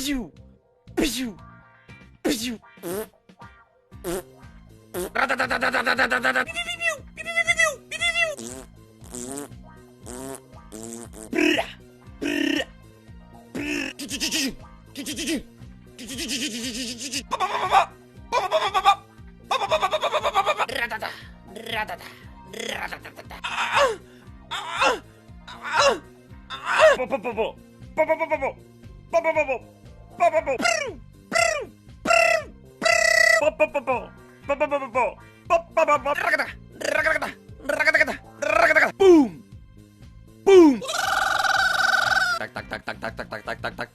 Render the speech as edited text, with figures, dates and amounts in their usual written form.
Bijou. Bijou. Bijou. Radadadadadadadadada. Bibibibiu. Bibibibiu. Bibibiu. Brrra. Brrra. Brrra. Radada. Radada. Radadadada. Boom! Boom! Tak tak tak tak tak tak tak tak tak tak